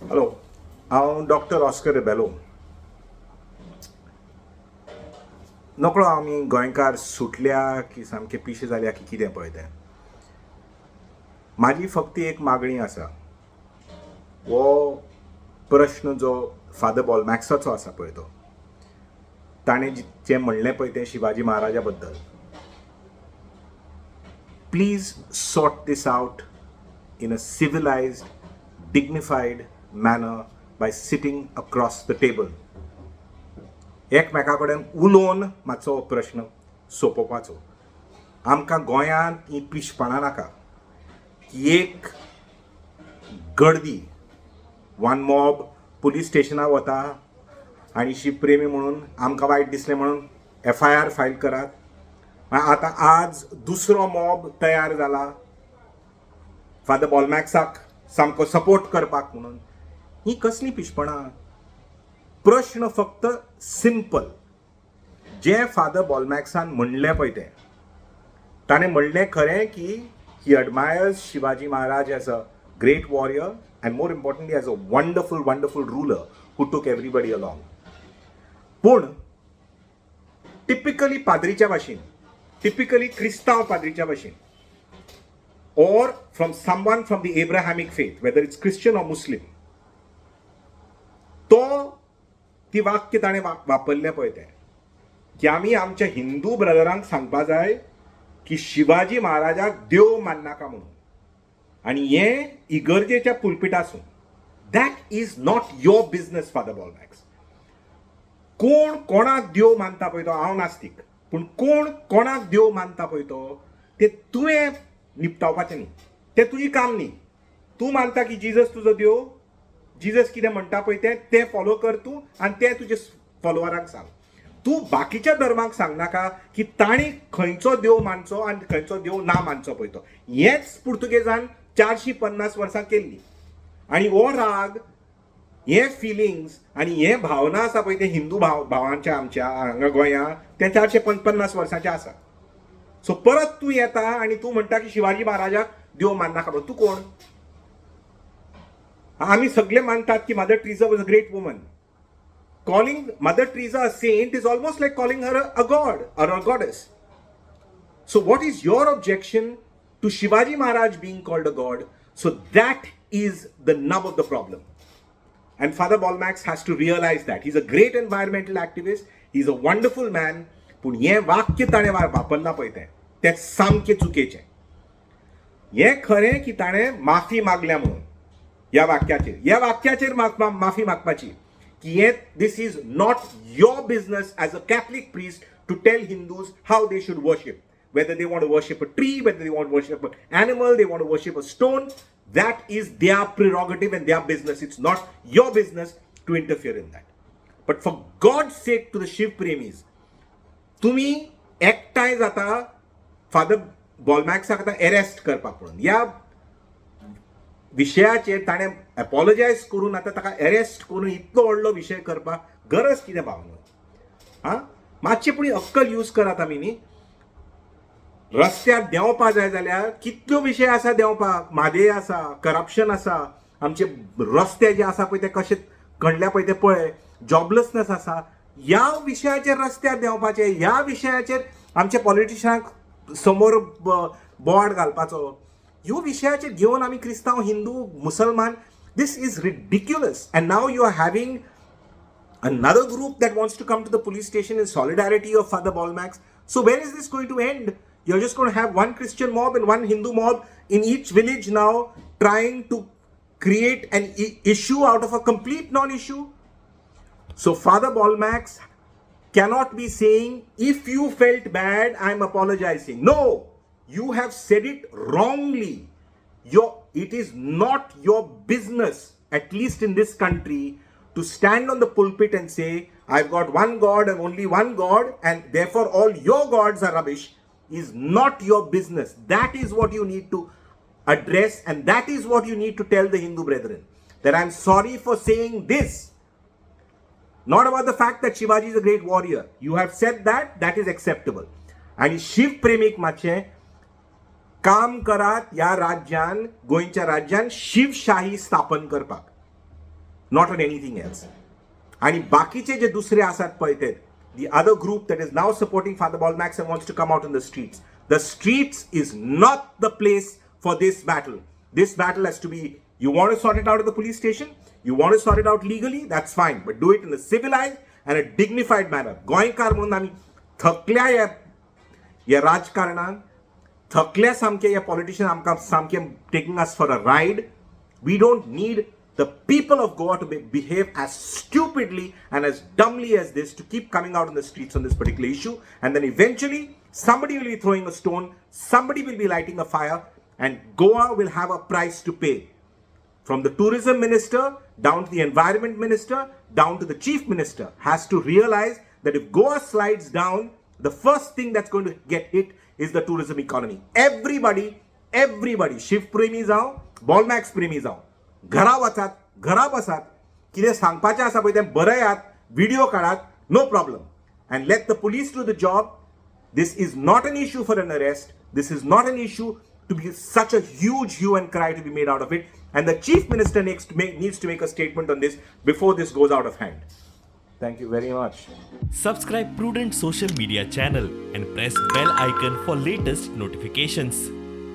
Hello, हांव doctor Oscar Rebello. नकळो आमी गोंयकार सुटल्या की सामके पिशे जाल्या की कितें पळय तें. म्हाजी फक्त एक मागणी आसा. हो प्रश्न जो फादर बॉलमॅक्साचो आसा पळय तो, ताणें जें म्हणलें पळय तें शिवाजी महाराजा बद्दल, please sort this out in a civilized, dignified manner by sitting across the table. एकमेका कडेन उलोवन मातसो प्रश्न सोंपोवपाचो. आमकां गोंयांत ही पिशपणां नाका की एक गर्दी वन मॉब पुलीस स्टेशनार वता आनी शिवप्रेमी म्हणून आमकां वायट दिसलें म्हणून FIR फायल करात. आतां आज दुसरो मॉब तयार जाला फादर बॉलमॅक्साक सामको सपोर्ट करपाक म्हणून. ही कसली पिशपणां? प्रश्न फक्त सिंपल. जें फादर बॉलमॅक्सान म्हणलें पळय तें, ताणें म्हणलें खरें की he admires Shivaji Maharaj as a great warrior and more importantly as a wonderful ruler who took everybody along. पूण टिपिकली पाद्रीच्या भाशेन, टिपिकली क्रिस्तांव पाद्रीच्या भाशेन, or from someone from the Abrahamic faith, whether it's Christian or Muslim, ती वाक्य ताणें वापरलें पळय तें की आमी आमच्या हिंदू ब्रदरांक सांगपा जाय की शिवाजी महाराजाक देव माननाका म्हणून. आनी हें इगर्जेच्या पुलपिटासून. That is not your business Father Bolmax. कोण कोणाक देव मानता पळय तो, हांव नास्तीक, पूण कोण कोणाक देव मानता पळय तो, तें तुवें निपटावपाचें न्ही. तें तुजी काम न्ही. तूं मानता की जिजस तुजो देव, जिजस कितें म्हणटा पळय तें फॉलो कर तूं आनी तें तुजे फॉलोवरांक सांग. तूं बाकीच्या धर्माक सांगनाका की तांणी खंयचो देव मानचो आनी खंयचो देव ना मानचो पळय तो. हेंच पुर्तुगेजान 450 वर्सां केल्ली. आनी हो राग, हे फिलिंग्स आनी हे भावना आसा पळय ते हिंदू भावांच्या आमच्या हांगा गोंयांत ते 450 वर्सांचे आसा. सो परत तूं येता आनी तूं म्हणटा की शिवाजी महाराजाक देव माननाका म्हणून. तूं कोण? आमी सगळे मानतात की Mother Teresa was a great woman. Calling Mother Teresa a saint is almost like calling her a god और a goddess. So what is your objection to Shivaji Maharaj being called a god? So that is the nub of the problem. And Father Bolmax has to realize that. He's a great environmental activist. He's a wonderful man. पूण हें वाक्य ताणें वापरना पळय तें सामकें चुकीचें. हें खरें की ताणें माफी मागल्या म्हणून ह्या वाक्याचेर माफी मागपाची की हें this is not your business as a Catholic priest to tell Hindus how they should worship. Whether they want to worship a tree, whether they want to worship an animal, they want to worship a stone, that is their prerogative and their business. It's not your business to interfere in that. But for God's sake, to the Shiv Premis, तुम्ही एकठांय जाता father बॉलमॅक्साक आतां arrest करपाक म्हणून. ह्या विशयाचेर ताणें अपॉलोजायज करून आतां ताका अरेस्ट करून इतलो व्हडलो विशय करपाक गरज कितें भावना? मातशी पूण अक्कल यूज करात आमी न्ही. रस्त्यार देंवपा जाय जाल्यार कितल्यो विशय आसा देंवपाक. म्हादे आसा, करप्शन आसा, आमचे रस्ते जे आसा पळय ते कशे घडल्या पळय ते पळय, जॉबलेसनेस आसा. ह्या विशयाचेर रस्त्यार देंवपाचे, ह्या विशयाचेर आमचे पॉलिटिशियनाक समोर बोवाड घालपाचो, ह्यो विशयाचेर घेवन आमी क्रिस्तांव, हिंदू, मुसलमान, this is ridiculous. And now you are having another group that wants to come to the police station in solidarity of Father Bolmax. So where is this going to end? You're just going to have one Christian mob and one Hindu mob in each village now trying to create an issue out of a complete non-issue. So Father Bolmax cannot be saying, if you felt bad, I'm apologizing. No, you have said it wrongly. It is not your business, at least in this country, to stand on the pulpit and say, I've got one God and only one God, and therefore all your gods are rubbish, is not your business. That is what you need to address, and that is what you need to tell the Hindu brethren. That I'm sorry for saying this. Not about the fact that Shivaji is a great warrior. You have said that, that is acceptable. And Shiv Premik मातशें काम करात ह्या राज्यान, गोंयच्या राज्यान शिवशाही स्थापन करपाक. Not on anything else. आणि बाकीचे जे दुसरे आसात पळय ते, the other group that is now supporting Father Bolmax and wants to come out in the streets. The streets is not the place for this battle. This battle has to be, you want to sort it out at the police station, you want to sort it out legally, that's fine, but do it in a civilized and a dignified manner. गोंयकार म्हणून आमी थकल्या या राजकारणान, थकल्या सामके या politician आमकां सामके taking us for a ride. We don't need the people of Goa to behave as stupidly and as dumbly as this, to keep coming out in the streets on this particular issue, and then eventually somebody will be throwing a stone, somebody will be lighting a fire, and Goa will have a price to pay. From the tourism minister down to the environment minister down to the chief minister has to realize that if Goa slides down, the first thing that's going to get hit is the tourism economy. Everybody, Shiv Premi जाओ, Bolmax Premi जाओ, घरा वचात, घरा बसात, कितें सांगपाचें आसा पळय तें बरयात, व्हिडिओ काढात, no problem, and let the police do the job. This is not an issue for an arrest. This is not an issue to be such a huge hue and cry to be made out of it. And the chief minister needs to make a statement on this before this goes out of hand. Thank you very much. Subscribe Prudent social media channel and press bell icon for latest notifications.